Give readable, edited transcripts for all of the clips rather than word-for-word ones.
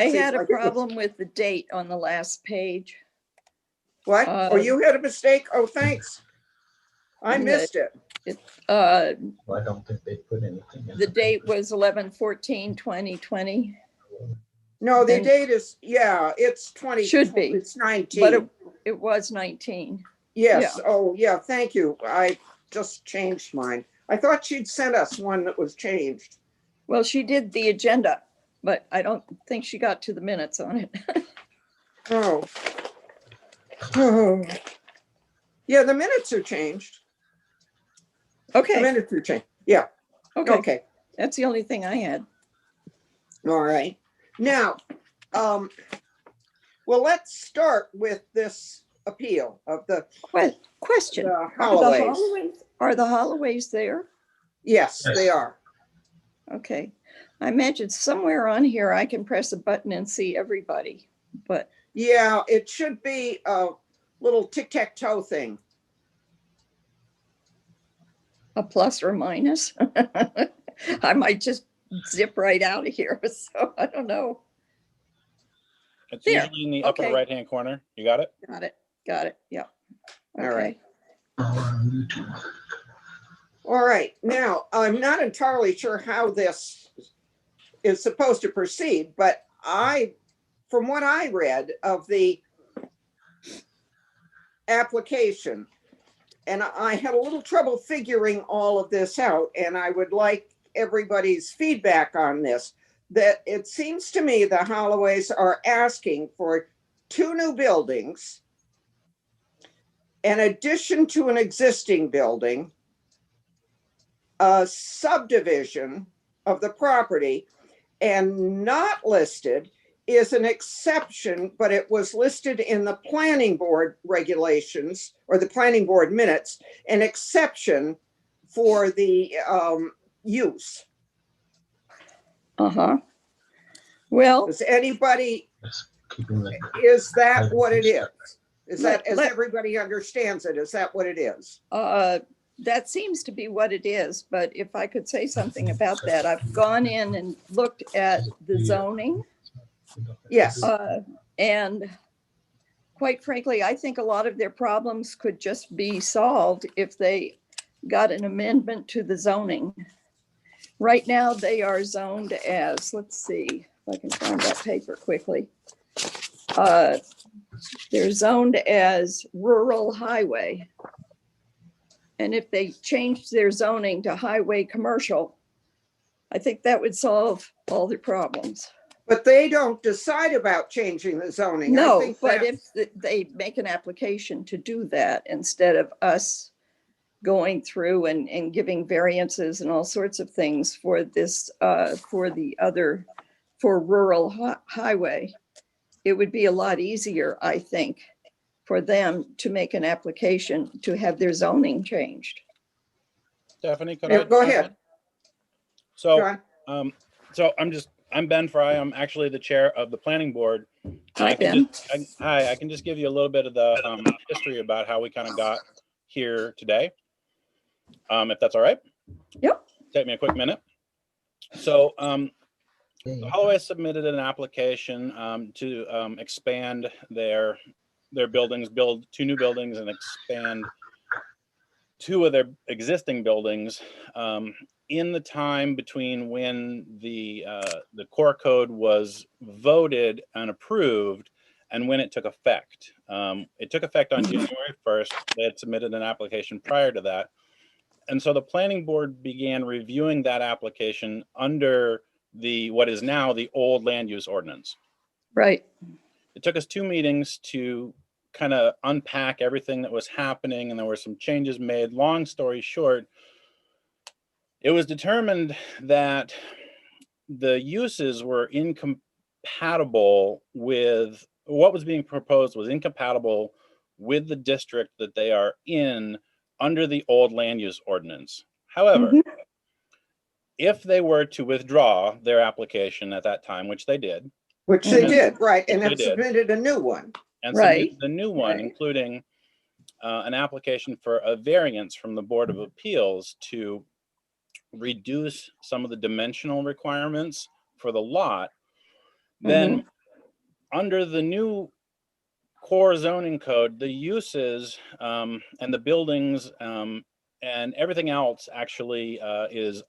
I had a problem with the date on the last page. What? Oh, you had a mistake? Oh, thanks. I missed it. Well, I don't think they put anything in. The date was 11/14/2020. No, the And- date is, yeah, it's 20. Should be. It's 19. But it was 19. Yes. yeah. Oh, yeah. Thank you. I just changed mine. I thought she'd sent us one that was changed. Well, she did the agenda, but I don't think she got to the minutes on it. Oh. Oh. Yeah, the minutes are changed. The Okay, minutes are changed. Yeah. okay. Okay. That's the only thing I had. All right. Now, well, let's start with this appeal of the Question. Holloways. Are the Holloways there? Yes, they are. Okay. I imagine somewhere on here I can press a button and see everybody, but Yeah, it should be a little tic-tac-toe thing. a plus or minus. I might just zip right out of here. So I don't know. It's There. usually in the upper Okay. right-hand corner. You got it? Got it. Got it. Yeah. All right. On YouTube. All right. Now, I'm not entirely sure how this is supposed to proceed, but from what I read of the application, and I had a little trouble figuring all of this out, and I would like everybody's feedback on this, that it seems to me the Holloways are asking for 2 new buildings, in addition to an existing building, a subdivision of the property, and not listed is an exception, but it was listed in the planning board regulations or the planning board minutes, an exception for the use. Uh-huh. Well, Does anybody, Just keeping the- is that what it is? Is that, as Let- everybody understands it, is that what it is? that seems to be what it is, but if I could say something about that, I've gone in and looked at the zoning. Yes. And quite frankly, I think a lot of their problems could just be solved if they got an amendment to the zoning. Right now, they are zoned as, let's see if I can find that paper quickly. They're zoned as rural highway. And if they changed their zoning to highway commercial, I think that would solve all their problems. But they don't decide about changing the zoning. I No, think but that- if they make an application to do that instead of us going through and giving variances and all sorts of things for this, for rural highway, it would be a lot easier, I think, for them to make an application to have their zoning changed. Stephanie, could Yeah, I? go ahead. So, John? I'm Ben Fry. I'm actually the chair of the planning board. Hi, I can Ben. Hi, I can just give you a little bit of the history about how we kind of got here today. If that's all right. Yep. Take me a quick minute. So, Holloway submitted an application to expand their buildings, build 2 new buildings and expand 2 of their existing buildings in the time between when the core code was voted and approved and when it took effect. It took effect on January 1st. They had submitted an application prior to that. And so the planning board began reviewing that application under what is now the old land use ordinance. Right. It took us 2 meetings to kind of unpack everything that was happening, and there were some changes made. Long story short, it was determined that the uses were incompatible with what was being proposed, was incompatible with the district that they are in under the old land use ordinance. However, if they were to withdraw their application at that time, which they did, Which they Mhm. did, right, and Which they have did. submitted a new one. and Right. submitted the new one, Right. including an application for a variance from the Board of Appeals to reduce some of the dimensional requirements for the lot, Then under the new core zoning code, the uses and the buildings and everything else actually is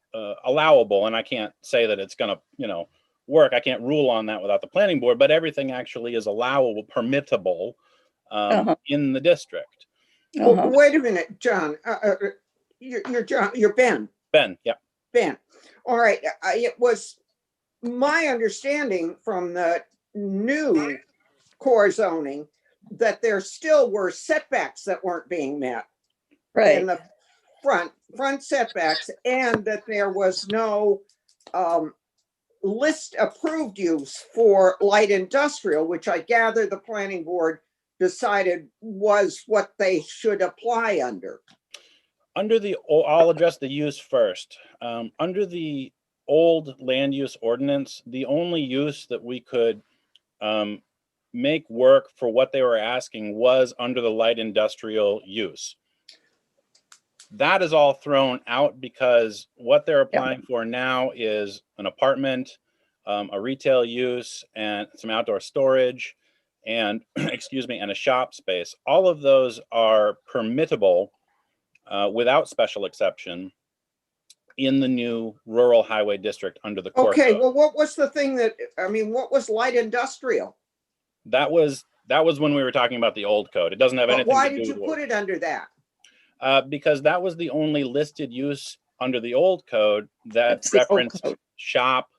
allowable. And I can't say that it's going to, work. I can't rule on that without the planning board, but everything actually is allowable, permittable in the district. Well, wait a minute, John. You're John. You're Ben. Ben, yeah. Ben. All right. It was my understanding from the new core zoning that there still were setbacks that weren't being met in Right. the front setbacks, and that there was no list approved use for light industrial, which I gather the planning board decided was what they should apply under. I'll address the use first. Under the old land use ordinance, the only use that we could make work for what they were asking was under the light industrial use. That is all thrown out because what they're applying for now is an apartment, a retail use, and some outdoor storage, and excuse me, and a shop space. All of those are permittable without special exception in the new rural highway district under the core Okay, code. well, what was the thing what was light industrial? That was when we were talking about the old code. It doesn't have But anything why to do did you with put it under that? because that was the only listed use under the old code that That's the old referenced code. shop,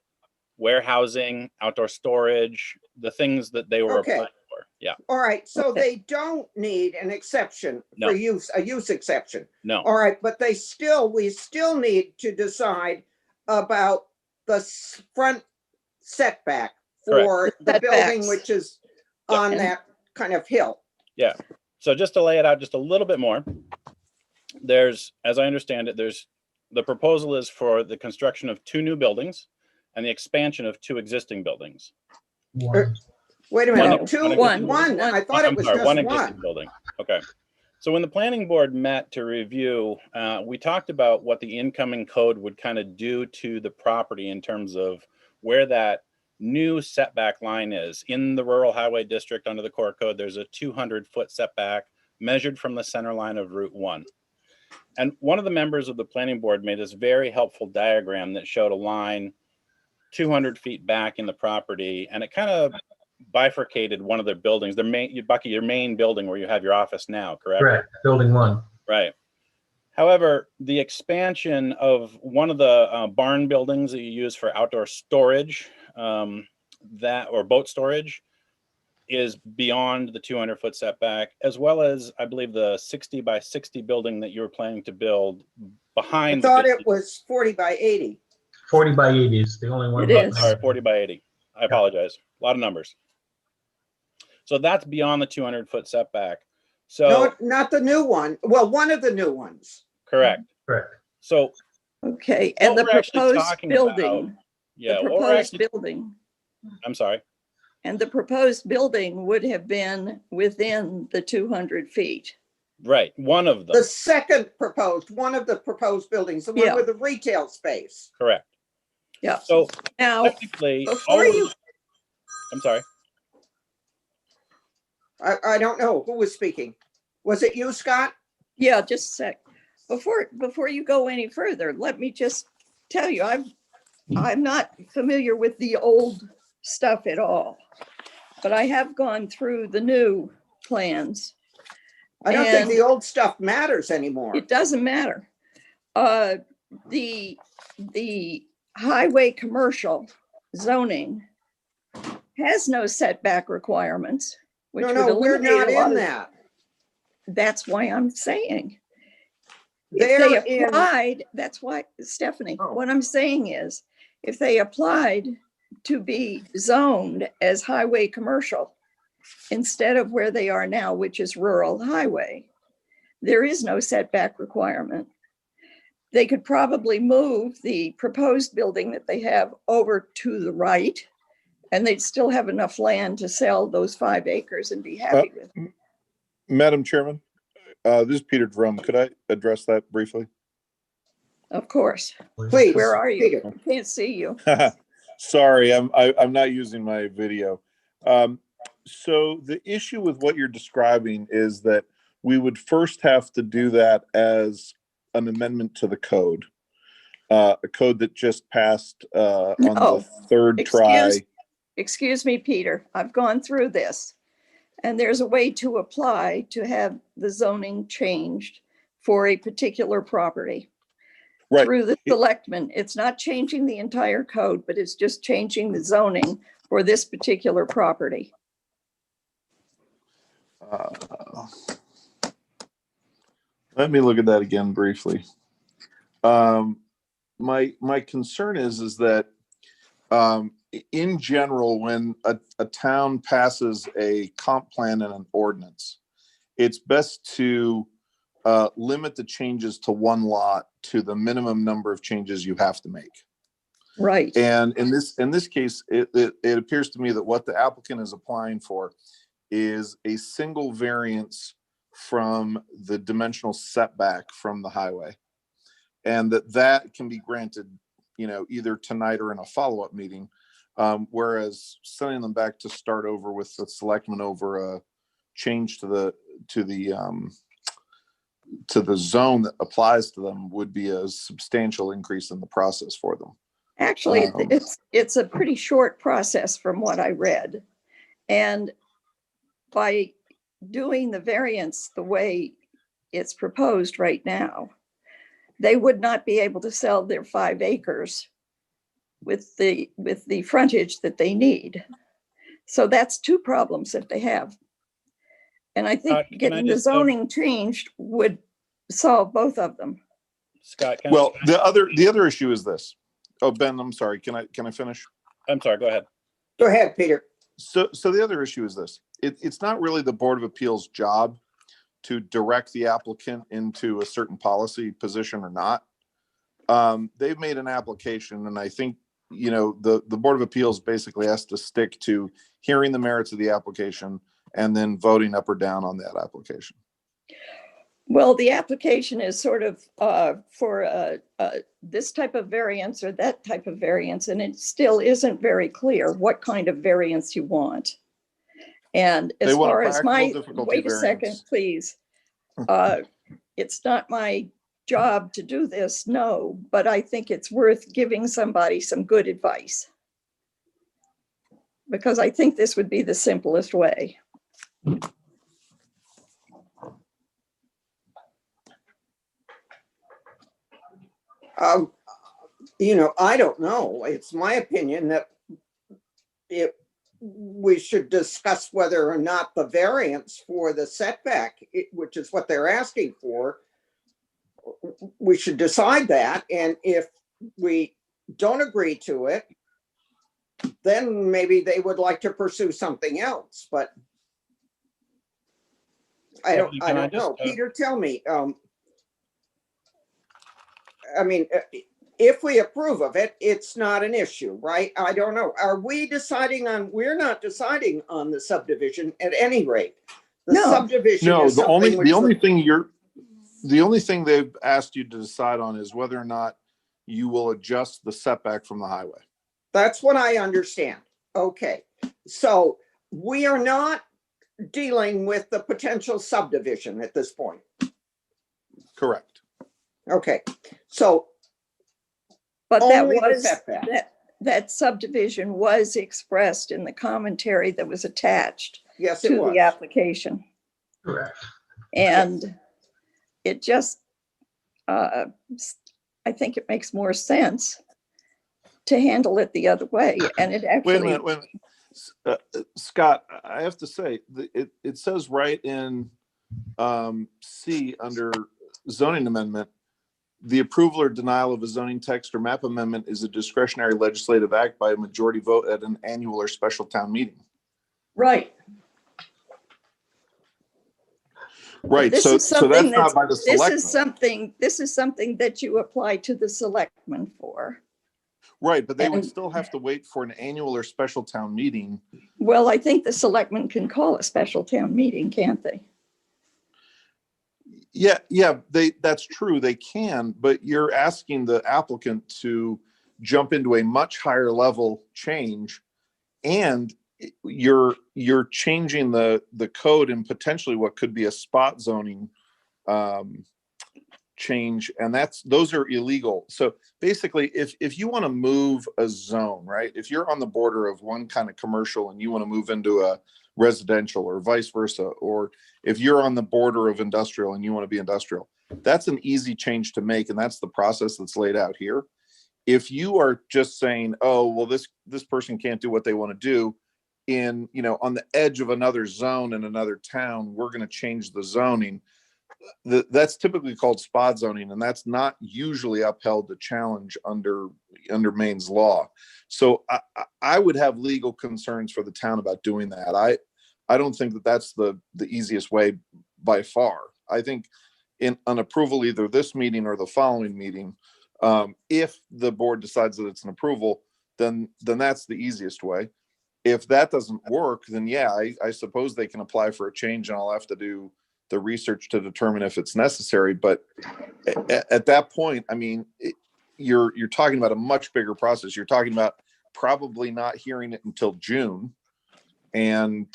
warehousing, outdoor storage, the things that they were Okay. applying for. Yeah, All right, so Okay. they don't need an exception No. for use, a use exception. no, All right, but we still need to decide about the front setback for the building, Setbacks. which is Yeah. on that kind of hill. yeah. So just to lay it out just a little bit more, as I understand it, the proposal is for the construction of 2 new buildings and the expansion of 2 existing buildings. One. Wait a One- minute, two, one- one, I thought I'm it was sorry, just one existing one. building. Okay. So when the planning board met to review, we talked about what the incoming code would kind of do to the property in terms of where that new setback line is. In the rural highway district under the core code, there's a 200-foot setback measured from the center line of Route 1. And one of the members of the planning board made this very helpful diagram that showed a line 200 feet back in the property, and it kind of bifurcated one of their buildings. Bucky, your main building where you have your office now, correct? Correct, building 1. Right. However, the expansion of one of the barn buildings that you use for outdoor storage, or boat storage, is beyond the 200-foot setback, as well as I believe the 60 by 60 building that you were planning to build I behind. thought it was 40 by 80. 40 by 80 is the only one. It is. Sorry, 40 by 80. I apologize. A lot of numbers. So that's beyond the 200-foot setback. So No, not the new one. Well, one of the new ones. correct. Correct. So Okay, and What the we're actually proposed talking about- building, yeah, the what we're proposed actually, building, I'm sorry. and the proposed building would have been within the 200 feet. Right, one of them. The second proposed, one of the proposed buildings, the one Yeah. with the retail space. Correct. Yeah. So Now, technically, before you, I'm sorry. I don't know who was speaking. Was it you, Scott? yeah, just a sec. Before you go any further, let me just tell you, I'm not familiar with the old stuff at all, but I have gone through the new plans. I don't think And- the old stuff matters anymore. It doesn't matter. The highway commercial zoning has no setback requirements. which No, would no, we're eliminate not a lot in of- that. That's why I'm saying. If They're they in, applied, that's why, Stephanie, Oh. what I'm saying is, if they applied to be zoned as highway commercial instead of where they are now, which is rural highway, there is no setback requirement. They could probably move the proposed building that they have over to the right, and they'd still have enough land to sell those 5 acres and be happy with it. Madam Chairman, this is Peter Drum. Could I address that briefly? Of course. please. Where are you? Peter. I can't see you. Sorry, I'm not using my video. So the issue with what you're describing is that we would first have to do that as an amendment to the code. A code that just passed on No. the third try. Excuse me, Peter, I've gone through this. And there's a way to apply to have the zoning changed for a particular property. Right. Through the selectmen. It's not changing the entire code, but it's just changing the zoning for this particular property. Let me look at that again briefly. My concern is that in general, when a town passes a comp plan and an ordinance, it's best to limit the changes to one lot to the minimum number of changes you have to make. Right. And in this case, it appears to me that what the applicant is applying for is a single variance from the dimensional setback from the highway. And that can be granted, either tonight or in a follow-up meeting. Whereas sending them back to start over with the selectmen over a change to the zone that applies to them would be a substantial increase in the process for them. Actually, it's a pretty short process from what I read. And by doing the variance the way it's proposed right now, they would not be able to sell their 5 acres with the frontage that they need. So that's 2 problems that they have. And I think getting the zoning changed would solve both of them. Scott, the other issue is this. Oh, Ben, I'm sorry. Can I finish? I'm sorry, go ahead. Go ahead, Peter. So the other issue is this. It's not really the Board of Appeals' job to direct the applicant into a certain policy position or not. They've made an application, and I think, the Board of Appeals basically has to stick to hearing the merits of the application and then voting up or down on that application. Well, the application is sort of for this type of variance or that type of variance, and it still isn't very clear what kind of variance you want. And as far as wait a second, please. It's not my job to do this, no, but I think it's worth giving somebody some good advice. Because I think this would be the simplest way. I don't know. It's my opinion that we should discuss whether or not the variance for the setback, which is what they're asking for, we should decide that. And if we don't agree to it, then maybe they would like to pursue something else. But I don't know. Peter, tell me. If we approve of it, it's not an issue, right? I don't know. Are we deciding on, we're not deciding on the subdivision at any rate. The subdivision No, is the only thing they've asked you to decide on is whether or not you will adjust the setback from the highway. That's what I understand. Okay. So we are not dealing with the potential subdivision at this point. Correct. Okay. So but only the setback. that subdivision was expressed in the commentary that was attached Yes, to the application. Correct. And it just, I think it makes more sense to handle it the other way. And it actually. Wait a minute. Scott, I have to say, it says right in C under zoning amendment, the approval or denial of a zoning text or map amendment is a discretionary legislative act by a majority vote at an annual or special town meeting. Right. Right. So that's not by the selectmen. This is something that you apply to the selectmen for. Right, but they would still have to wait for an annual or special town meeting. Well, I think the selectmen can call a special town meeting, can't they? Yeah, that's true. They can, but you're asking the applicant to jump into a much higher level change, and you're changing the code and potentially what could be a spot zoning change, and those are illegal. So basically, if you want to move a zone, right, if you're on the border of one kind of commercial and you want to move into a residential or vice versa, or if you're on the border of industrial and you want to be industrial, that's an easy change to make, and that's the process that's laid out here. If you are just saying, oh, well, this person can't do what they want to do in, on the edge of another zone in another town, we're going to change the zoning. That's typically called spot zoning, and that's not usually upheld to challenge under Maine's law. So I would have legal concerns for the town about doing that. I don't think that that's the easiest way by far. I think on approval, either this meeting or the following meeting, if the board decides that it's an approval, then that's the easiest way. If that doesn't work, then yeah, I suppose they can apply for a change, and I'll have to do the research to determine if it's necessary. But at that point, I mean, you're talking about a much bigger process. You're talking about probably not hearing it until June. And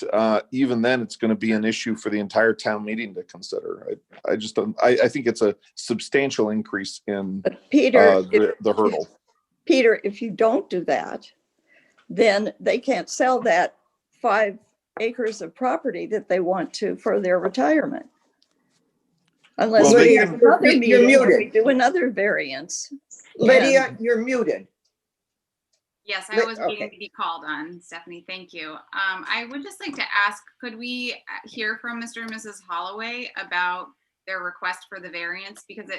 even then, it's going to be an issue for the entire town meeting to consider. I just don't, I think it's a substantial increase in But Peter, the hurdle. Peter, if you don't do that, then they can't sell that 5 acres of property that they want to for their retirement. Unless Well, we Lydia, have another you're meeting where we muted. do another variance. Lydia, you're muted. Yes, I was waiting Okay. to be called on, Stephanie. Thank you. I would just like to ask, could we hear from Mr. and Mrs. Holloway about their request for the variance? Because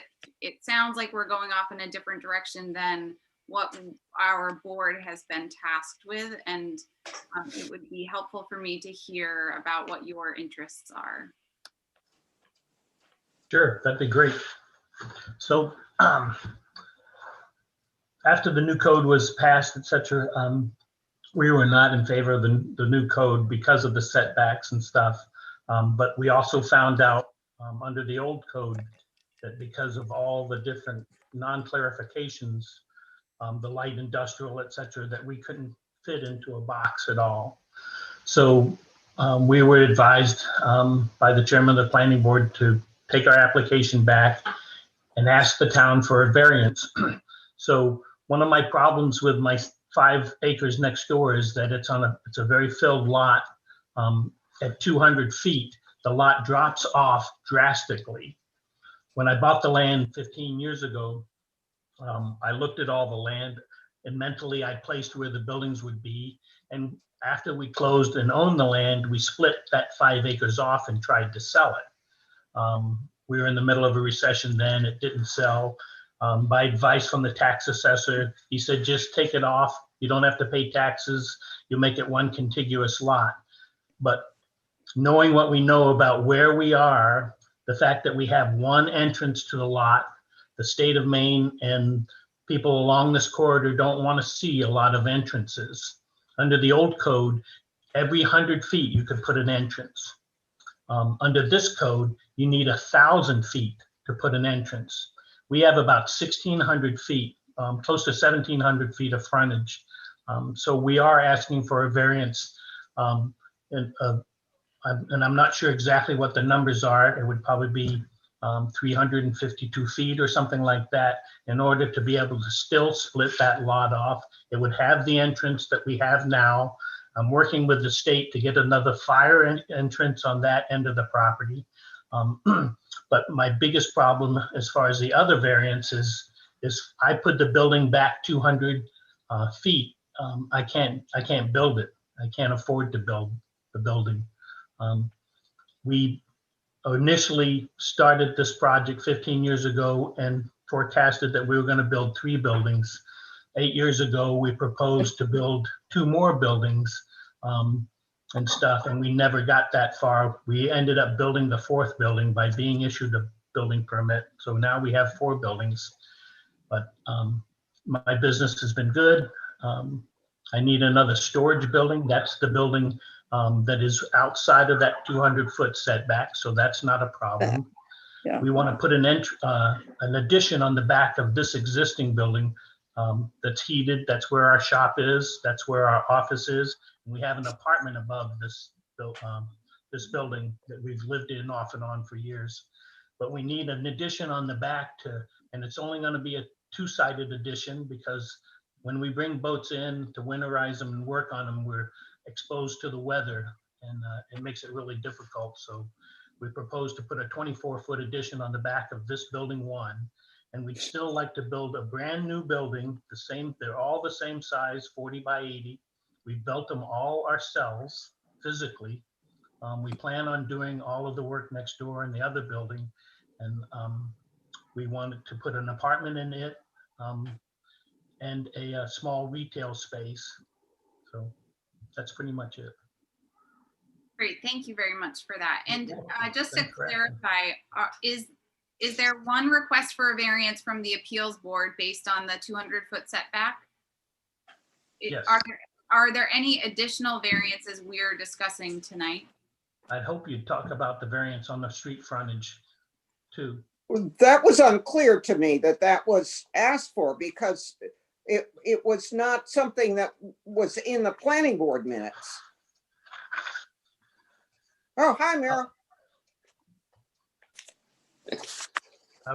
it sounds like we're going off in a different direction than what our board has been tasked with. And it would be helpful for me to hear about what your interests are. Sure, that'd be great. So after the new code was passed, et cetera, we were not in favor of the new code because of the setbacks and stuff. But we also found out under the old code that because of all the different non-clarifications, the light industrial, et cetera, that we couldn't fit into a box at all. So we were advised by the chairman of the planning board to take our application back and ask the town for a variance. So one of my problems with my 5 acres next door is that it's a very filled lot. At 200 feet, the lot drops off drastically. When I bought the land 15 years ago, I looked at all the land and mentally I placed where the buildings would be. And after we closed and owned the land, we split that 5 acres off and tried to sell it. We were in the middle of a recession then, it didn't sell. By advice from the tax assessor, he said, just take it off. You don't have to pay taxes. You make it one contiguous lot. But knowing what we know about where we are, the fact that we have one entrance to the lot, the state of Maine and people along this corridor don't want to see a lot of entrances. Under the old code, every 100 feet you could put an entrance. Under this code, you need 1,000 feet to put an entrance. We have about 1,600 feet, close to 1,700 feet of frontage. So we are asking for a variance. And I'm not sure exactly what the numbers are. It would probably be 352 feet or something like that in order to be able to still split that lot off. It would have the entrance that we have now. I'm working with the state to get another fire entrance on that end of the property. But my biggest problem as far as the other variances is I put the building back 200 feet. I can't build it. I can't afford to build the building. We initially started this project 15 years ago and forecasted that we were going to build 3 buildings. 8 years ago, we proposed to build 2 more buildings and stuff, and we never got that far. We ended up building the 4th building by being issued a building permit. So now we have 4 buildings, but my business has been good. I need another storage building. That's the building that is outside of that 200-foot setback, so that's not a problem. Yeah. We want to put an addition on the back of this existing building that's heated. That's where our shop is. That's where our office is. And we have an apartment above this building that we've lived in off and on for years. But we need an addition on the back and it's only going to be a two-sided addition because when we bring boats in to winterize them and work on them, we're exposed to the weather and it makes it really difficult. So we propose to put a 24-foot addition on the back of this building 1. And we'd still like to build a brand new building, they're all the same size, 40 by 80. We built them all ourselves physically. We plan on doing all of the work next door in the other building. And we wanted to put an apartment in it and a small retail space. So that's pretty much it. Great, thank you very much for that. And just to Thanks for asking. clarify, is there one request for a variance from the appeals board based on the 200-foot setback? Yes. Are there any additional variances we're discussing tonight? I'd hope you'd talk about the variance on the street frontage too. That was unclear to me that was asked for because it was not something that was in the planning board minutes. Oh, hi, Mira.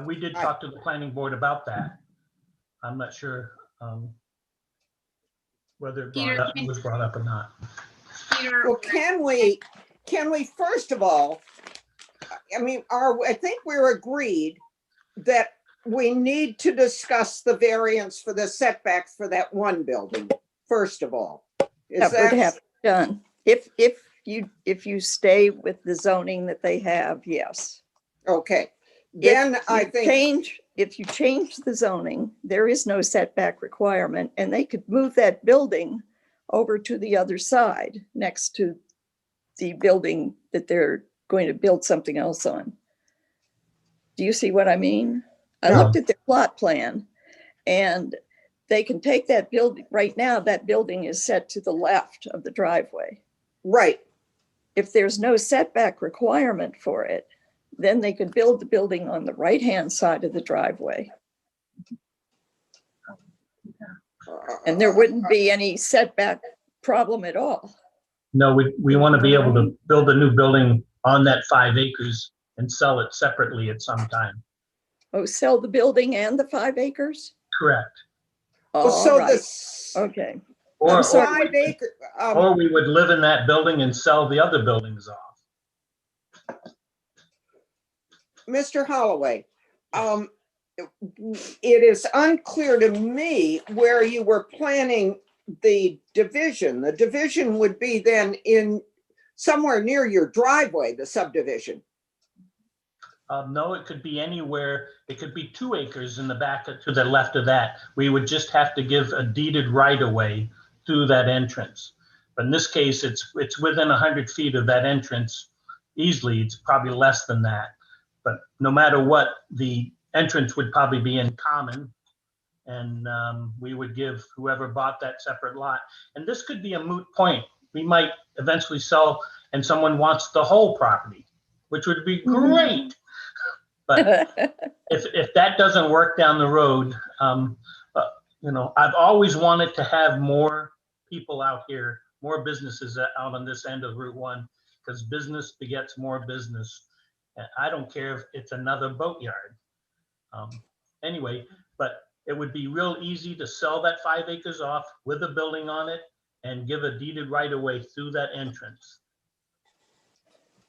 We did Hi. talk to the planning board about that. I'm not sure whether it was brought up or not. Peter, Well, can we first of all, I mean, I think we're agreed that we need to discuss the variance for the setbacks for that one building, first of all. Is That would have that, to be done. If you stay with the zoning that they have, yes. okay, then I think, If you change the zoning, there is no setback requirement and they could move that building over to the other side next to the building that they're going to build something else on. Do you see what I mean? I No. looked at their plot plan and they can take that building, right now, that building is set to the left of the driveway. right, If there's no setback requirement for it, then they could build the building on the right-hand side of the driveway. And there wouldn't be any setback problem at all. No, we want to be able to build a new building on that 5 acres and sell it separately at some time. Oh, sell the building and the 5 acres? Correct. Well, All so right, this okay. Or, sorry. 5 acre, or we would live in that building and sell the other buildings off. Mr. Holloway, it is unclear to me where you were planning the division. The division would be then in somewhere near your driveway, the subdivision. No, it could be anywhere. It could be 2 acres in the back to the left of that. We would just have to give a deeded right of way through that entrance. But in this case, it's within 100 feet of that entrance easily. It's probably less than that. But no matter what, the entrance would probably be in common. And we would give whoever bought that separate lot. And this could be a moot point. We might eventually sell and someone wants the whole property, which would be great. But if that doesn't work down the road, I've always wanted to have more people out here, more businesses out on this end of Route 1, because business begets more business. And I don't care if it's another boatyard. Anyway, but it would be real easy to sell that 5 acres off with a building on it and give a deeded right of way through that entrance.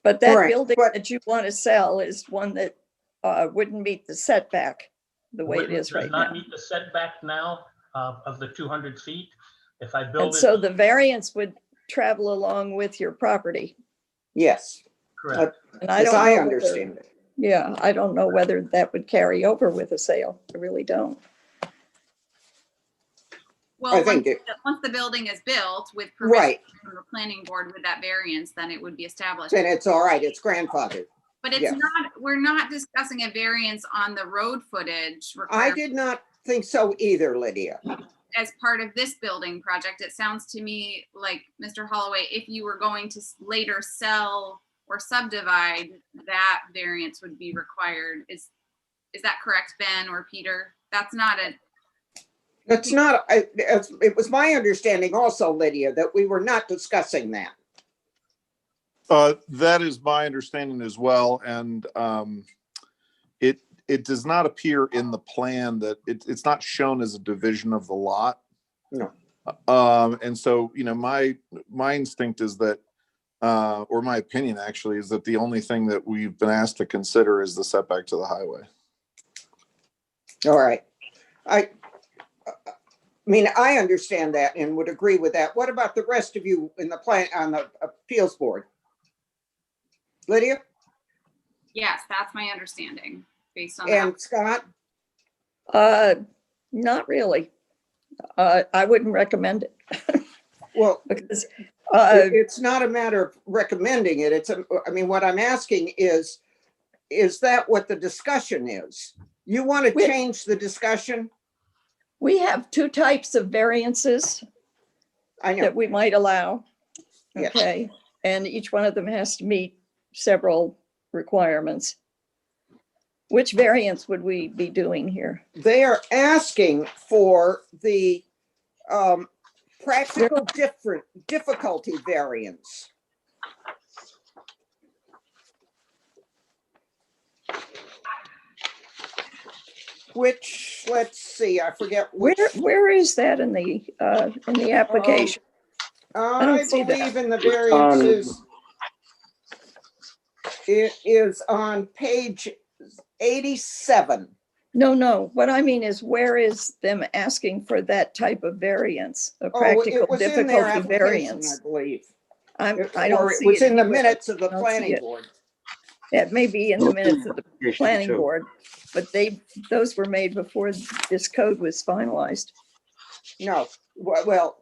But that Right, building but- that you want to sell is one that wouldn't meet the setback the way it is right Does not now. meet the setback now of the 200 feet. If I And build so it, the variance would travel along with your property. Yes, correct. And I as don't I know whether- understand it. Yeah, I don't know whether that would carry over with a sale. I really don't. well, I think once the building is built with Right. permission from the planning board with that variance, then it would be established. Then it's all right, it's grandfathered. But it's yes. we're not discussing a variance on the road footage I requirement did not think so either, Lydia. as part of this building project. It sounds to me like, Mr. Holloway, if you were going to later sell or subdivide, that variance would be required. Is that correct, Ben or Peter? That's not That's not, it was my understanding also, Lydia, that we were not discussing that. That is my understanding as well, and it does not appear in the plan that it's not shown as a division of the lot. No. And so, you know, my instinct is that, or my opinion actually, is that the only thing that we've been asked to consider is the setback to the highway. All right. I mean, I understand that and would agree with that. What about the rest of you in the plan, on the appeals board? Lydia Yes, that's my understanding based on that. and Scott? Not really. I wouldn't recommend it Well, because, it's not a matter of recommending it. I mean, what I'm asking is that what the discussion is? You want to We- change the discussion? we have two types of variances I know. that we might allow. Yes. Okay, and each one of them has to meet several requirements. Which variance would we be doing here? They are asking for the practical difficulty variance. Which, let's see, I forget which. Where is that in the application? I don't see that. believe in the variances. It is on page 87. No, what I mean is where is them asking for that type of variance, a Oh, practical it was in their difficulty application, I variance? believe. I Or don't it see was it in the anywhere. minutes of the I don't see planning it. board. It may be in the minutes of the planning board, but those were made before this code was finalized. No, well,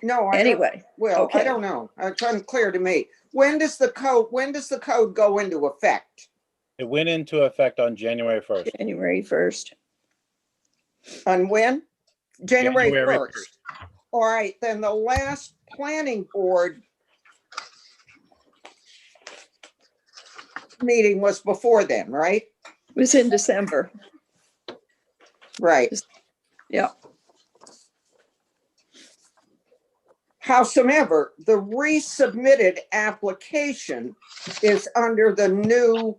no. Anyway, Well, I okay. don't know. It's unclear to me. When does the code go into effect? It went into effect on January 1st. January 1st. On when? January January 1st. All right, then the last planning board meeting was before then, right? It was in December. Right. Yeah, Howsoever, the resubmitted application is under the new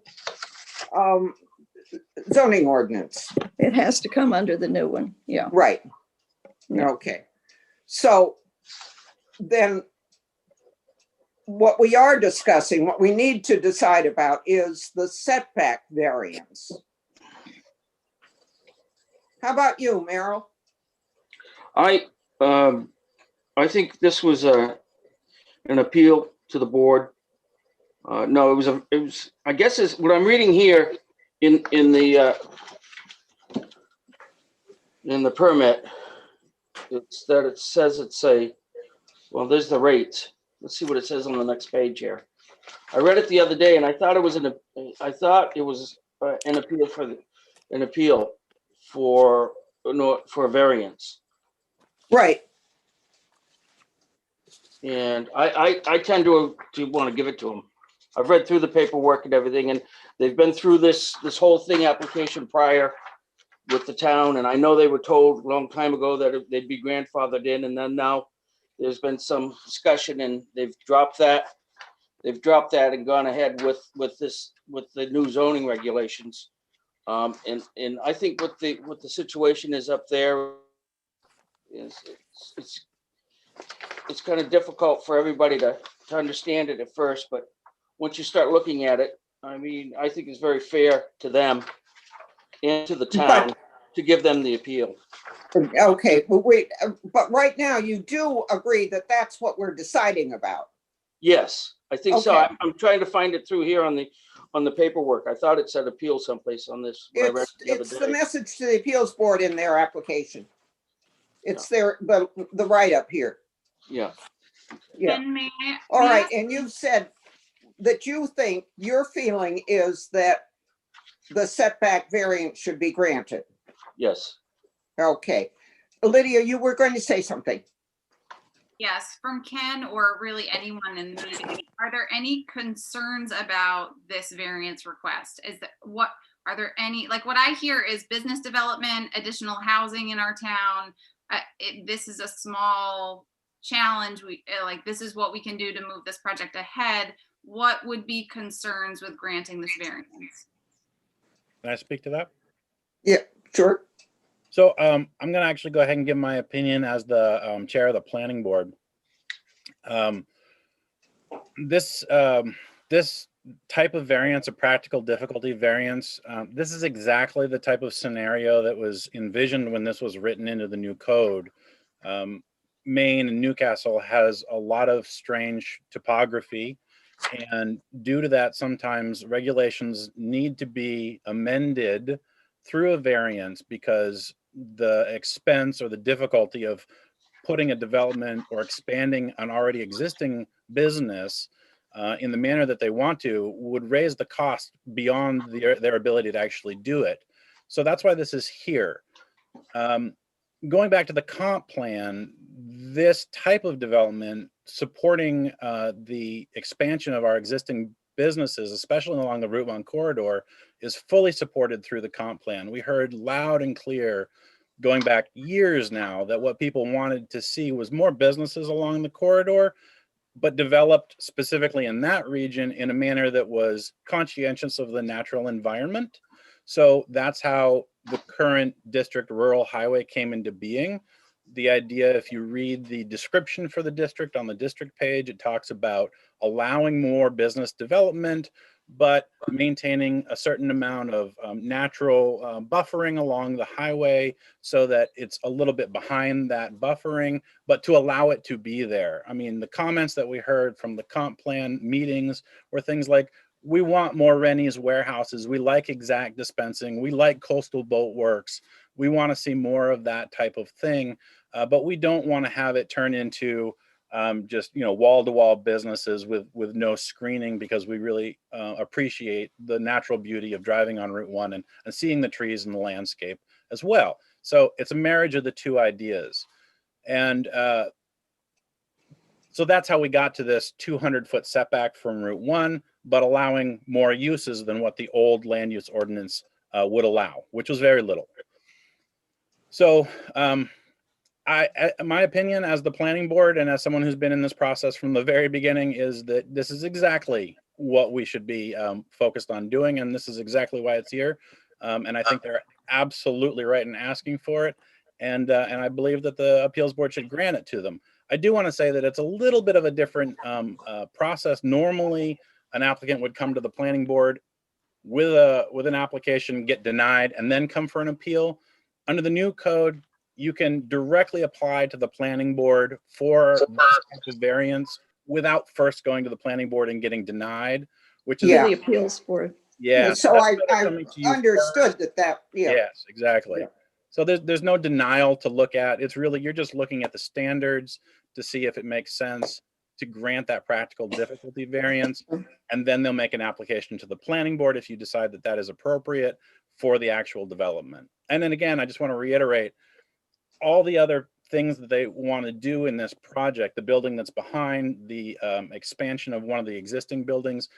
zoning ordinance. it has to come under the new one. Yeah. Right. Yeah. Okay. So then what we are discussing, what we need to decide about is the setback variance. How about you, Merrill? I think this was an appeal to the board. No, it was, I guess is what I'm reading here in the permit. It's that it says well, there's the rates. Let's see what it says on the next page here. I read it the other day and I thought it was an appeal for a variance. Right. And I tend to want to give it to them. I've read through the paperwork and everything, and they've been through this whole thing application prior with the town, and I know they were told a long time ago that they'd be grandfathered in, and then now there's been some discussion and they've dropped that. They've dropped that and gone ahead with the new zoning regulations. And I think what the situation is up there is it's kind of difficult for everybody to understand it at first, but once you start looking at it, I mean, I think it's very fair to them and to the town to give them the appeal. Okay, but wait, but right now you do agree that that's what we're deciding about. Yes, I think so. Okay. I'm trying to find it through here on the paperwork. I thought it said appeal someplace on this. when I read it the other It's the day. message to the appeals board in their application. It's the write-up here. Yeah. Yeah. And All may I right, ask- and you've said that you think your feeling is that the setback variance should be granted. Yes. Okay. Lydia, you were going to say something. Yes, from Ken or really anyone in the meeting, are there any concerns about this variance request? Is that what Are there any, like what I hear is business development, additional housing in our town. This is a small challenge. Like, this is what we can do to move this project ahead. What would be concerns with granting this variance? Can I speak to that? Yeah, sure. So I'm going to actually go ahead and give my opinion as the chair of the planning board. This type of variance, a practical difficulty variance, this is exactly the type of scenario that was envisioned when this was written into the new code. Maine and Newcastle has a lot of strange topography, and due to that, sometimes regulations need to be amended through a variance because the expense or the difficulty of putting a development or expanding an already existing business in the manner that they want to would raise the cost beyond their ability to actually do it. So that's why this is here. Going back to the comp plan, this type of development supporting the expansion of our existing businesses, especially along the Route 1 corridor, is fully supported through the comp plan. We heard loud and clear going back years now that what people wanted to see was more businesses along the corridor, but developed specifically in that region in a manner that was conscientious of the natural environment. So that's how the current district rural highway came into being. The idea, if you read the description for the district on the district page, it talks about allowing more business development, but maintaining a certain amount of natural buffering along the highway so that it's a little bit behind that buffering, but to allow it to be there. I mean, the comments that we heard from the comp plan meetings were things like, we want more Rennie's warehouses. We like Exact Dispensing. We like Coastal Boat Works. We want to see more of that type of thing, but we don't want to have it turn into just wall-to-wall businesses with no screening, because we really appreciate the natural beauty of driving on Route 1 and seeing the trees and the landscape as well. So it's a marriage of the two ideas, and so that's how we got to this 200-foot setback from Route 1, but allowing more uses than what the old land use ordinance would allow, which was very little. So my opinion as the planning board and as someone who's been in this process from the very beginning is that this is exactly what we should be focused on doing, and this is exactly why it's here. And I think they're absolutely right in asking for it, and I believe that the appeals board should grant it to them. I do want to say that it's a little bit of a different process. Normally, an applicant would come to the planning board with an application, get denied, and then come for an appeal. Under the new code, you can directly apply to the planning board for this type of variance without first going to the planning board and getting denied, which is Yeah. The appeals board. So that's I better coming to you understood first. yeah. Yes, exactly. Yeah. So there's no denial to look at. It's really, you're just looking at the standards to see if it makes sense to grant that practical difficulty variance. And then they'll make an application to the planning board if you decide that that is appropriate for the actual development. And then again, I just want to reiterate all the other things that they want to do in this project, the building that's behind, the expansion of one of the existing buildings,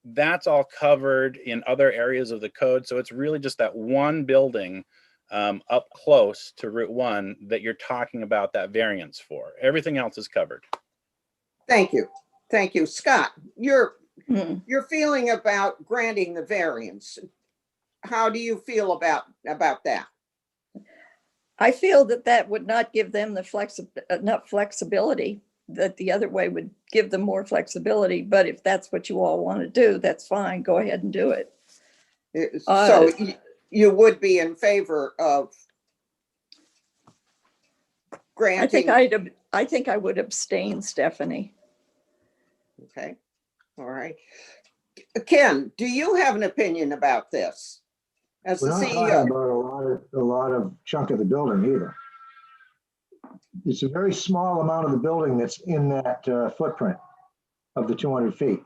that's all covered in other areas of the code. So it's really just that one building up close to Route 1 that you're talking about that variance for. Everything else is covered. Thank you. Thank you. Scott, your Hmm. feeling about granting the variance, how do you feel about that? I feel that that would not give them the enough flexibility, that the other way would give them more flexibility. But if that's what you all want to do, that's fine. Go ahead and do it. So you would be in favor of granting? I think I would abstain, Stephanie. Okay, all right. Ken, do you have an opinion about this as the We're not talking CEO? about a lot of chunk of the building either. It's a very small amount of the building that's in that footprint of the 200 feet.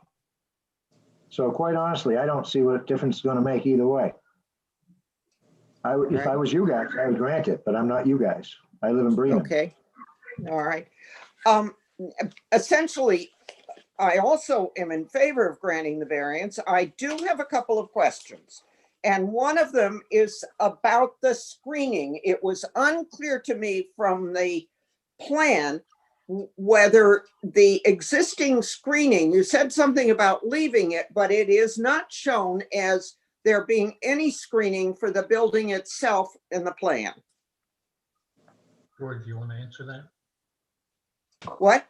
So quite honestly, I don't see what difference it's going to make either way. If I was you guys, I would grant it, but I'm not you guys. I live in Bremen. Okay, all right. Essentially, I also am in favor of granting the variance. I do have a couple of questions. And one of them is about the screening. It was unclear to me from the plan whether the existing screening, you said something about leaving it, but it is not shown as there being any screening for the building itself in the plan. George, you want to answer that? What?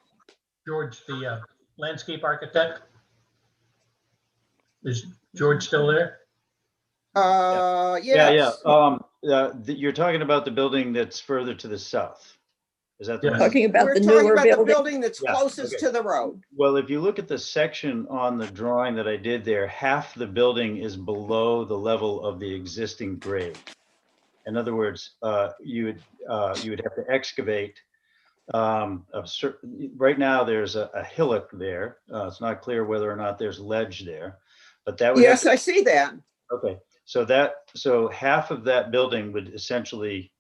George, the landscape architect? Is George still there? Yeah, Yes. You're talking about the building that's further to the south. Is that the Yes. one? Talking about We're the talking newer about the building. building that's Yeah, closest okay. to the road. Well, if you look at the section on the drawing that I did there, half the building is below the level of the existing grade. In other words, you would have to excavate right now there's a hillock there. It's not clear whether or not there's ledge there, but that would have Yes, to- I see that. Okay, so half of that building would essentially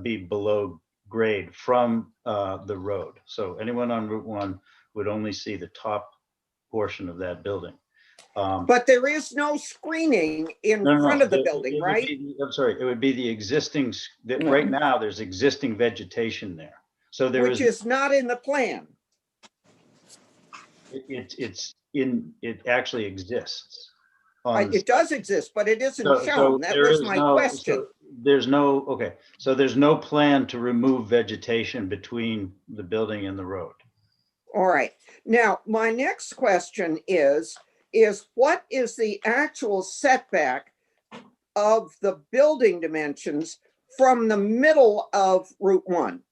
be below grade from the road. So anyone on Route 1 would only see the top portion of that building. But there is no screening in No, front of the it building, would right? be I'm sorry, it would be the existing, No. right now, there's existing vegetation there. So there Which is not in the plan. it actually exists. on- It does exist, but it isn't So shown. That there was is my no- question. so there's no plan to remove vegetation between the building and the road. All right. Now, my next question is what is the actual setback of the building dimensions from the middle of Route 1?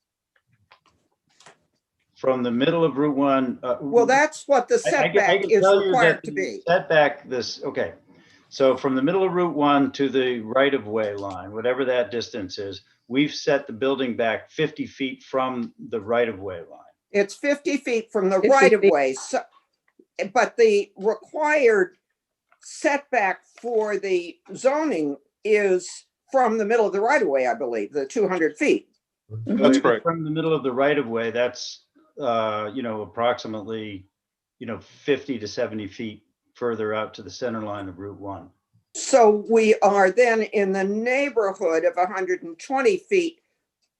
From the middle of Route 1. Well, that's what the I setback can is tell you required that to the be. Setback okay. So from the middle of Route 1 to the right-of-way line, whatever that distance is, we've set the building back 50 feet from the right-of-way line. It's 50 feet from the 50 right of feet. way. So, but the required setback for the zoning is from the middle of the right of way, I believe, the 200 feet. So That's if it's correct. From the middle of the right-of-way, that's, approximately, 50 to 70 feet further out to the center line of Route 1. So we are then in the neighborhood of 120 feet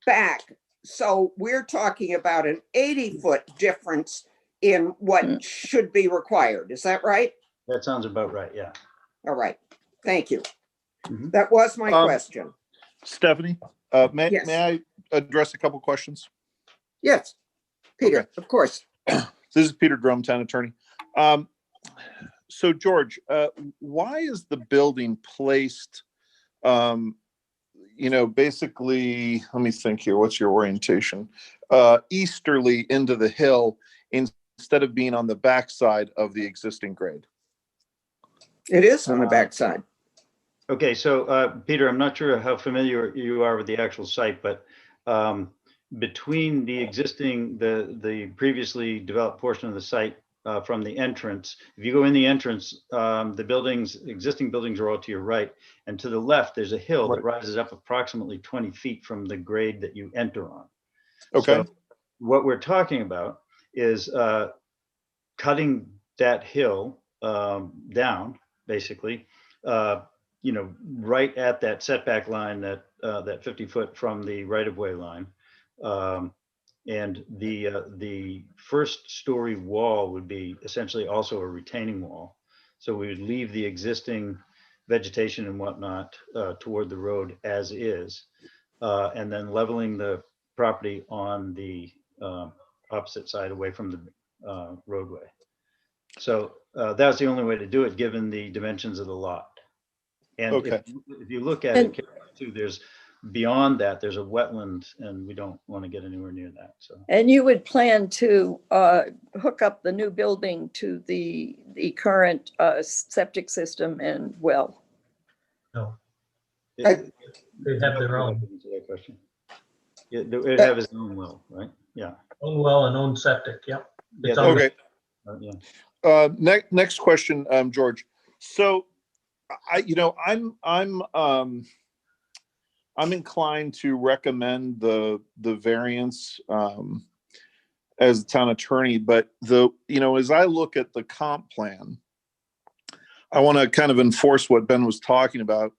back. So we're talking about an 80-foot difference in what should be required. Is that right? That sounds about right, yeah. All right. Thank you. Mhm. That was my question. Stephanie, may Yes. I address a couple questions? Yes, Peter, Okay. of course. This is Peter Drum, town attorney. So George, why is the building placed, basically, let me think here, what's your orientation? Easterly into the hill instead of being on the backside of the existing grade? It is on the backside. Okay, so Peter, I'm not sure how familiar you are with the actual site, but between the existing, the previously developed portion of the site from the entrance, if you go in the entrance, the existing buildings are all to your right, and to the left, there's a hill that rises up approximately 20 feet from the grade that you enter on. Okay. So what we're talking about is cutting that hill down, basically, right at that setback line, that 50 foot from the right-of-way line. And the first story wall would be essentially also a retaining wall. So we would leave the existing vegetation and whatnot toward the road as is, and then leveling the property on the opposite side away from the roadway. So that's the only way to do it, given the dimensions of the lot. And Okay. if you look at it too, there's beyond that, there's a wetland, and we don't want to get anywhere near that. So And you would plan to hook up the new building to the current septic system and well? No, it- they have their own Answer that question. Yeah, it have its own well, right? Yeah. well and own septic, yep. It's Yeah, on Okay. Yeah. Next question, George. So I'm inclined to recommend the variance as a town attorney, but as I look at the comp plan, I want to kind of enforce what Ben was talking about.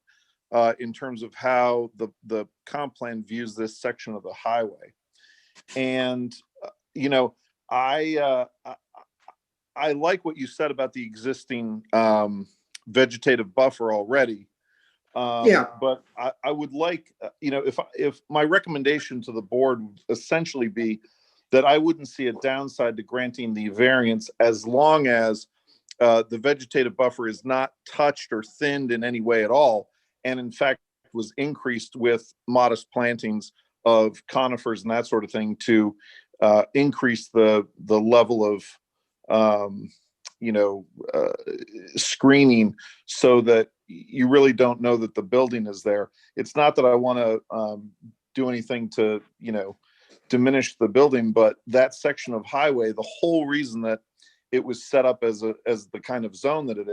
in terms of how the comp plan views this section of the highway. And, you know, I like what you said about the existing vegetative buffer already. Yeah. But I would like, you know, if my recommendation to the board would essentially be that I wouldn't see a downside to granting the variance as long as the vegetative buffer is not touched or thinned in any way at all, and in fact was increased with modest plantings of conifers and that sort of thing to increase the level of you know, screening so that you really don't know that the building is there. It's not that I want to do anything to, you know, diminish the building, but that section of highway, the whole reason that it was set up as the kind of zone that it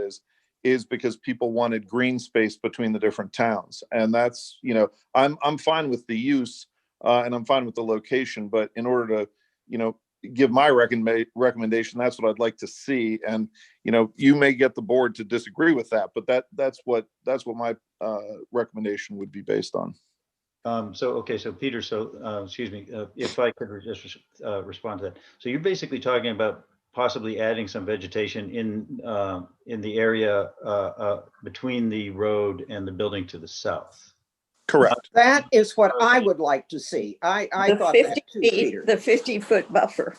is because people wanted green space between the different towns. And that's, you know, I'm fine with the use and I'm fine with the location, but in order to, you know, give my recommendation, that's what I'd like to see. And, you know, you may get the board to disagree with that, but that's what my recommendation would be based on. So Peter, excuse me, if I could just respond to that. So you're basically talking about possibly adding some vegetation in the area between the road and the building to the south. Correct. That is what I would like to see. I The thought 50 that too, feet, Peter. the 50-foot buffer.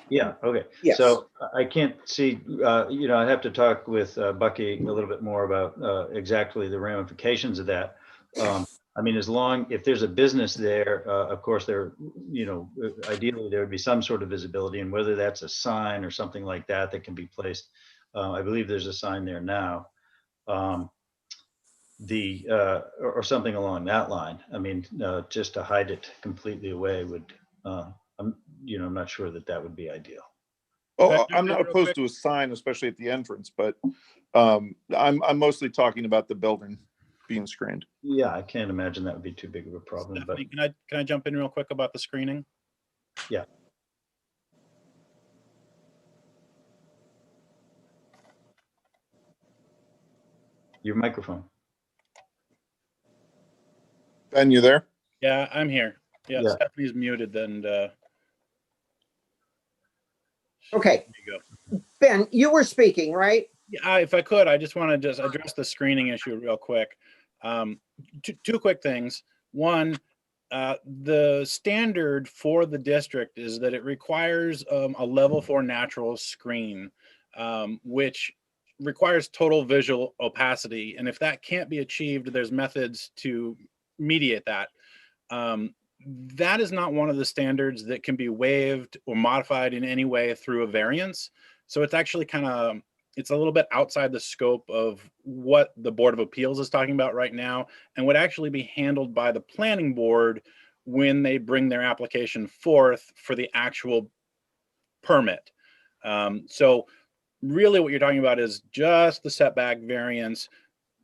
Yeah, okay. Yes. So I can't see, you know, I have to talk with Bucky a little bit more about exactly the ramifications of that. I mean, if there's a business there, of course, there, you know, ideally there would be some sort of visibility, and whether that's a sign or something like that that can be placed. I believe there's a sign there now. Or something along that line. I mean, just to hide it completely away would, I'm not sure that would be ideal. Oh, I'm not opposed to a sign, especially at the entrance, but I'm mostly talking about the building being screened. Yeah, I can't imagine that would be too big of a problem. Stephanie, can I jump in real quick about the screening? Yeah. Your microphone. Ben, you there? Yeah, I'm here. Yeah, Yeah. Stephanie's muted. Then. Okay. There you go. Ben, you were speaking, right? Yeah, if I could, I just want to just address the screening issue real quick. Two quick things. One, the standard for the district is that it requires a level 4 natural screen, which requires total visual opacity. And if that can't be achieved, there's methods to mediate that. That is not one of the standards that can be waived or modified in any way through a variance. So it's actually it's a little bit outside the scope of what the Board of Appeals is talking about right now, and would actually be handled by the planning board when they bring their application forth for the actual permit. So really what you're talking about is just the setback variance.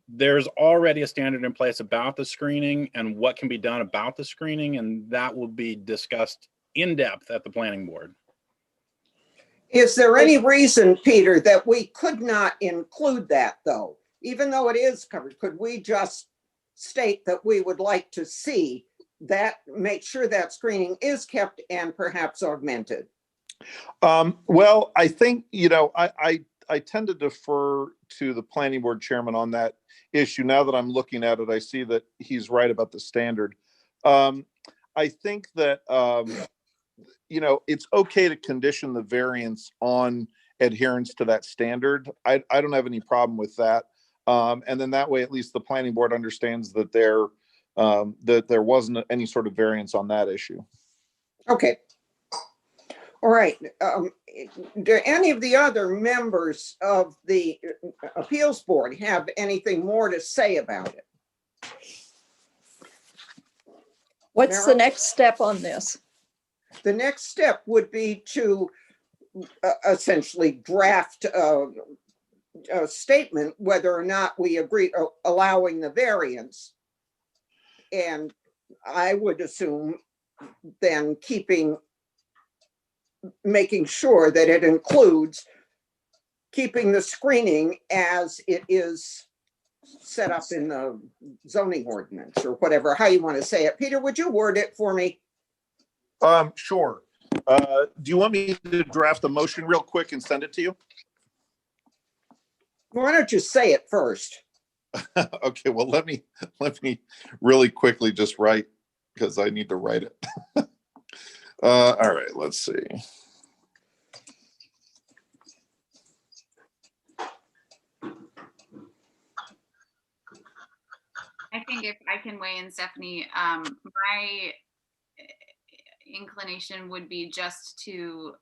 There's already a standard in place about the screening and what can be done about the screening, and that will be discussed in depth at the planning board. Is there any reason, Peter, that we could not include that though? Even though it is covered, could we just state that we would like to see that, make sure that screening is kept and perhaps augmented? Well, I think, you know, I tend to defer to the planning board chairman on that issue. Now that I'm looking at it, I see that he's right about the standard. I think that, you know, it's okay to condition the variance on adherence to that standard. I don't have any problem with that. And then that way, at least the planning board understands that there wasn't any sort of variance on that issue. Okay. All right. Do any of the other members of the appeals board have anything more to say about it? What's the next step on this? The next step would be to essentially draft a statement whether or not we agree allowing the variance. And I would assume then making sure that it includes keeping the screening as it is set up in the zoning ordinance or whatever, how you want to say it. Peter, would you word it for me? Sure. Do you want me to draft a motion real quick and send it to you? Why don't you say it first? Okay, well, let me really quickly just write, because I need to write it. All right, let's see. I think if I can weigh in, Stephanie, my inclination would be just to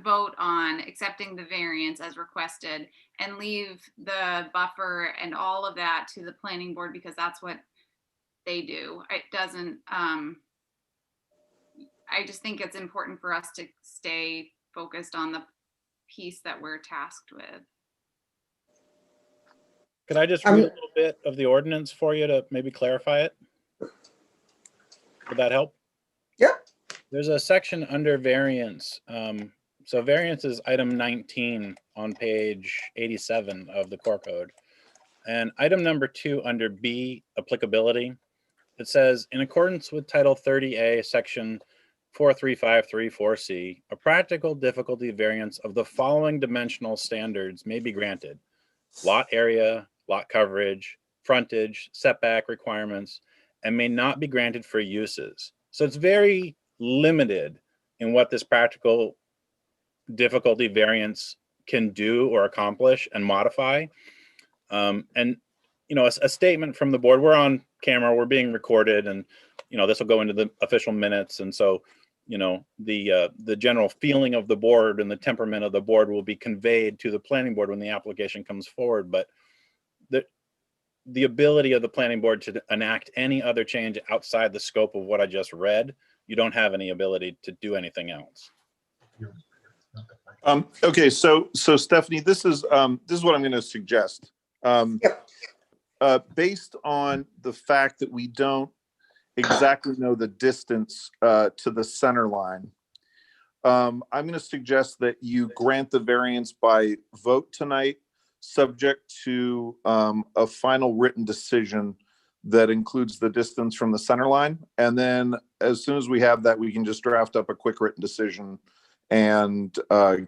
vote on accepting the variance as requested and leave the buffer and all of that to the planning board, because that's what they do. It doesn't, I just think it's important for us to stay focused on the piece that we're tasked with. Could I just read a little bit of the ordinance for you to maybe clarify it? Would that help? Yeah. There's a section under variance. So variance is item 19 on page 87 of the core code. And item number 2 under B, applicability, it says, in accordance with Title 30A, section 43534C, a practical difficulty variance of the following dimensional standards may be granted: lot area, lot coverage, frontage, setback requirements, and may not be granted for uses. So it's very limited in what this practical difficulty variance can do or accomplish and modify. And, you know, a statement from the board, we're on camera, we're being recorded, and, you know, this will go into the official minutes. And so, you know, the general feeling of the board and the temperament of the board will be conveyed to the planning board when the application comes forward. But the ability of the planning board to enact any other change outside the scope of what I just read, you don't have any ability to do anything else. Okay, so Stephanie, this is what I'm going to suggest. Based on the fact that we don't exactly know the distance to the center line, I'm going to suggest that you grant the variance by vote tonight, subject to a final written decision that includes the distance from the center line. And then as soon as we have that, we can just draft up a quick written decision and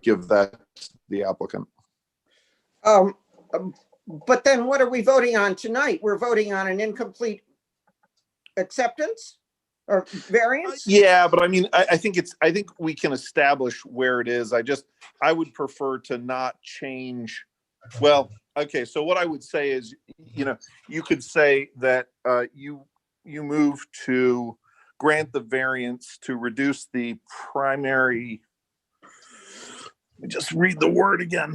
give that to the applicant. But then what are we voting on tonight? We're voting on an incomplete acceptance or variance? Yeah, but I mean, I think we can establish where it is. I would prefer to not change. Well, okay, so what I would say is, you know, you could say that you move to grant the variance to reduce the primary, let me just read the word again.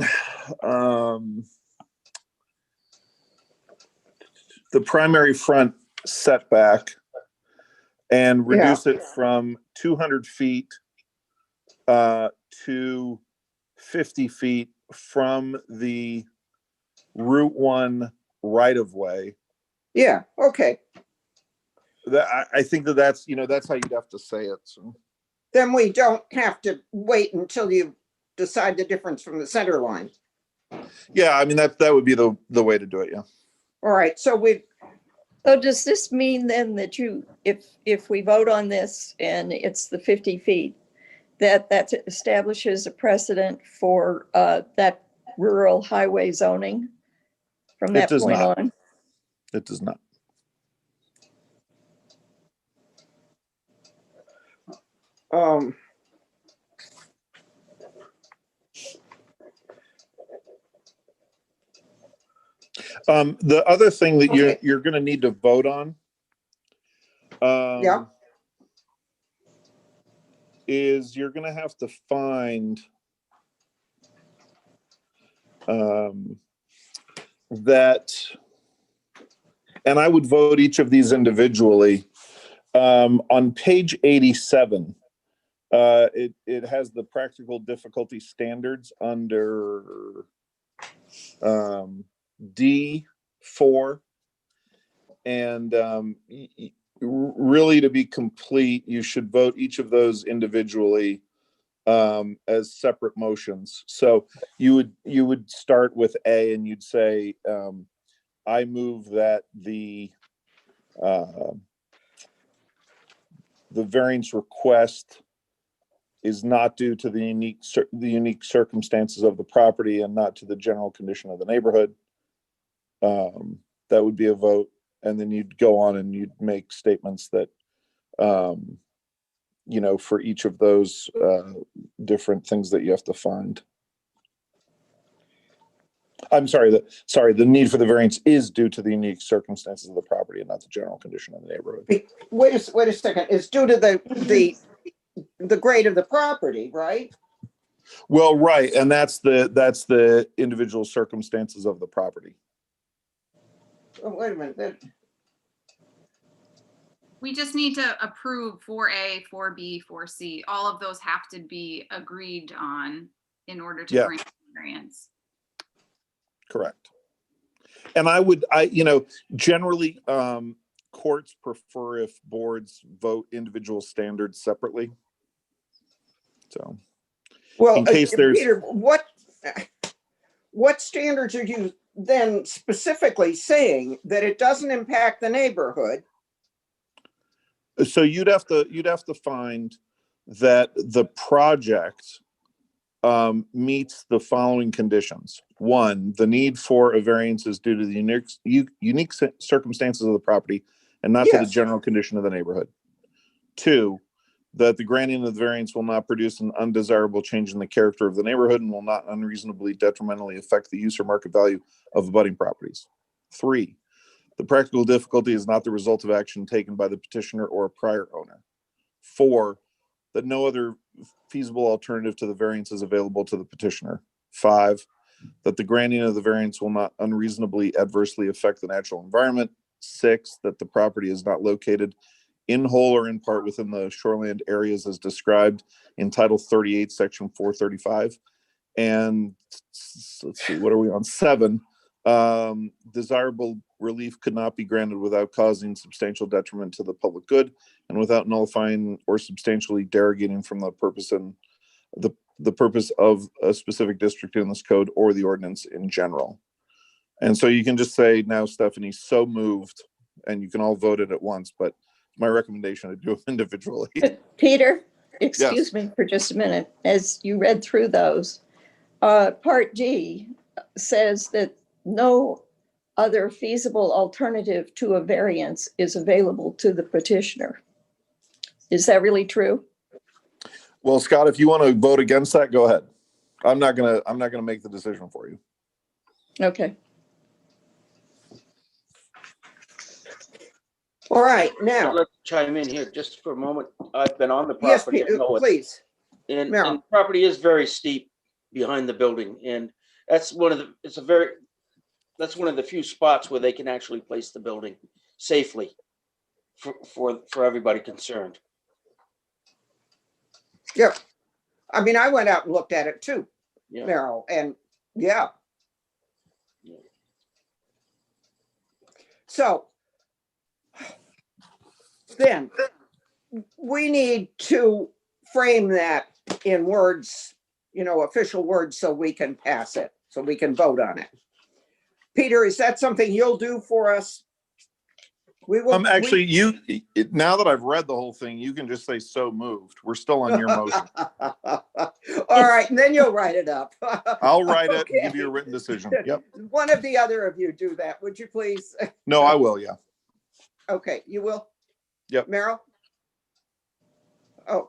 The primary front setback and reduce it from 200 feet to 50 feet from the Route 1 right-of-way. Yeah, okay. I think that's, you know, that's how you'd have to say it. So. Then we don't have to wait until you decide the difference from the center line. Yeah, I mean, that would be the way to do it, yeah. All right, so So does this mean then that if we vote on this and it's the 50 feet, that establishes a precedent for that rural highway zoning from that point on? It does not. The other thing that you're going to need to vote on is you're going to have to find that, and I would vote each of these individually. On page 87, it has the practical difficulty standards under D4, and really, to be complete, you should vote each of those individually as separate motions. So you would start with A and you'd say, I move that the variance request is not due to the unique circumstances of the property and not to the general condition of the neighborhood. That would be a vote. And then you'd go on and you'd make statements that, for each of those different things that you have to find. I'm sorry, the need for the variance is due to the unique circumstances of the property and not the general condition of the neighborhood. Wait a second, it's due to the grade of the property, right? Well, right, and that's the individual circumstances of the property. Oh, wait a minute, We just need to approve 4A, 4B, 4C. All of those have to be agreed on in order to Yeah. grant the variance. Correct. And generally, courts prefer if boards vote individual standards separately. So, well, in case there's, Peter, what standards are you then specifically saying that it doesn't impact the neighborhood? so you'd have to find that the project meets the following conditions. One, the need for a variance is due to the unique circumstances of the property and not to the Yes. general condition of the neighborhood. Two, that the granting of the variance will not produce an undesirable change in the character of the neighborhood and will not unreasonably detrimentally affect the use or market value of abutting properties. Three, the practical difficulty is not the result of action taken by the petitioner or a prior owner. Four, that no other feasible alternative to the variance is available to the petitioner. Five, that the granting of the variance will not unreasonably adversely affect the natural environment. Six, that the property is not located in whole or in part within the shoreland areas as described in Title 38, Section 435. And let's see, what are we on? 7, desirable relief could not be granted without causing substantial detriment to the public good and without nullifying or substantially derogating from the purpose and the purpose of a specific district in this code or the ordinance in general. And so you can just say now, Stephanie, so moved, and you can all vote it at once, but my recommendation to do it individually. Peter, excuse me for just a minute. As you read through those, Part D says that no other feasible alternative to a variance is available to the petitioner. Is that really true? Well, Scott, if you want to vote against that, go ahead. I'm not gonna make the decision for you. Okay. All right, now, Let's chime in here just for a moment. I've been on the yes, property. I Peter, know it. please. And Merrill. the property is very steep behind the building, and that's one of the few spots where they can actually place the building safely for everybody concerned. Yeah. I mean, I went out and looked at it too, Yeah. Merrill, and yeah. Yeah. So then we need to frame that in words, official words, so we can pass it, so we can vote on it. Peter, is that something you'll do for us? We will. Actually, now that I've read the whole thing, you can just say so moved. We're still on your motion. All right, and then you'll write it up. I'll write it and give Okay. you a written decision. Yep. One of the other of you do that, would you please? No, I will. Yeah. Okay, you will? Yep. Merrill? Oh.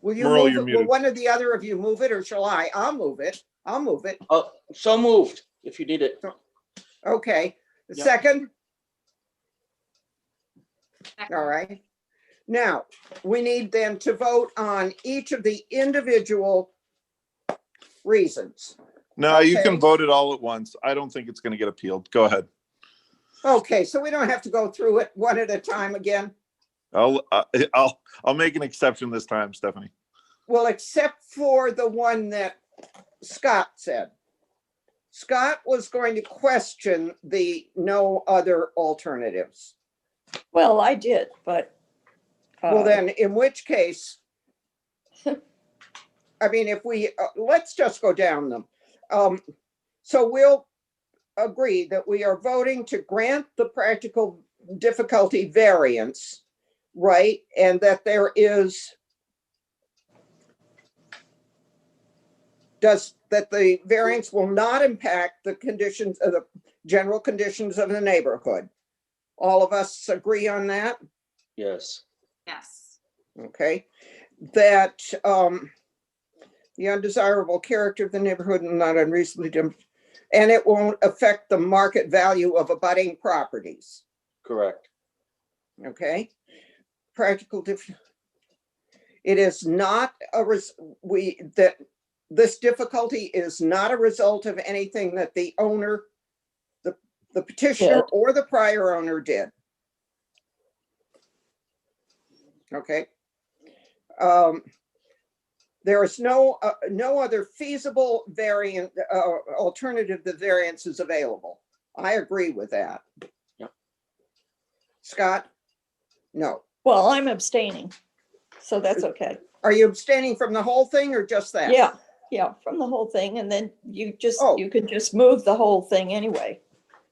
Will you Merle, move you're it? Will muted. one of the other of you move it, or shall I? I'll move it. Oh, so moved, if you need it. Okay. The Yeah. second? Second. All right. Now, we need then to vote on each of the individual reasons. No, you Okay. can vote it all at once. I don't think it's going to get appealed. Go ahead. Okay, so we don't have to go through it one at a time again? I'll make an exception this time, Stephanie. Well, except for the one that Scott said. Scott was going to question the no other alternatives. Well, I did, but. Well, then, in which case, I mean, if we, let's just go down them. So we'll agree that we are voting to grant the practical difficulty variance, right? And that there is, that the variance will not impact the conditions of the general conditions of the neighborhood. All of us agree on that? Yes. Yes. Okay, that the undesirable character of the neighborhood and not unreasonably and it won't affect the market value of abutting properties. Correct. Okay, practical it is not that this difficulty is not a result of anything that the owner, the petitioner Did. or the prior owner did. Okay. There is no other feasible variant, alternative to variance is available. I agree with that. Yep. Scott? No. Well, I'm abstaining, so that's okay. Are you abstaining from the whole thing or just that? Yeah, from the whole thing, and then you Oh. you can just move the whole thing anyway.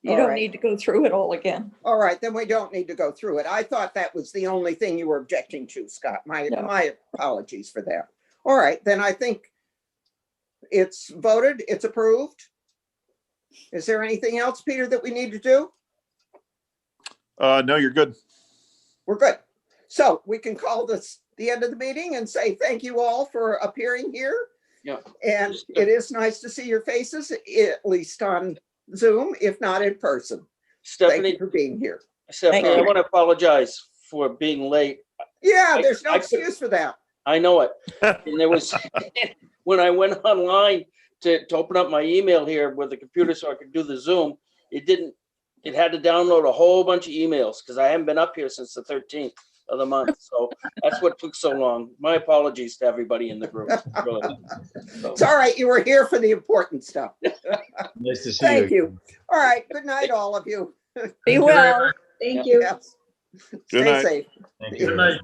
You All don't right. need to go through it all again. All right, then we don't need to go through it. I thought that was the only thing you were objecting to, Scott. No. My apologies for that. All right, then I think it's voted, it's approved. Is there anything else, Peter, that we need to do? No, you're good. We're good. So we can call this the end of the meeting and say thank you all for appearing here. Yeah. And it is nice to see your faces, at least on Zoom, if not in person. Thank Stephanie, you for being here. Stephanie, Thank I you. want to apologize for being late. Yeah, there's no I could- excuse for that. I know it. And there was, when I went online to open up my email here with the computer so I could do the Zoom, it had to download a whole bunch of emails because I haven't been up here since the 13th of the month. So that's what took so long. My apologies to everybody in the group. Really. So, It's all right, you were here for the important stuff. Nice to see you. Thank you. All right, good night, all of you. Be you very well. much. Thank Yeah. you. Yes. Good Stay night. safe. Thank you. Good night.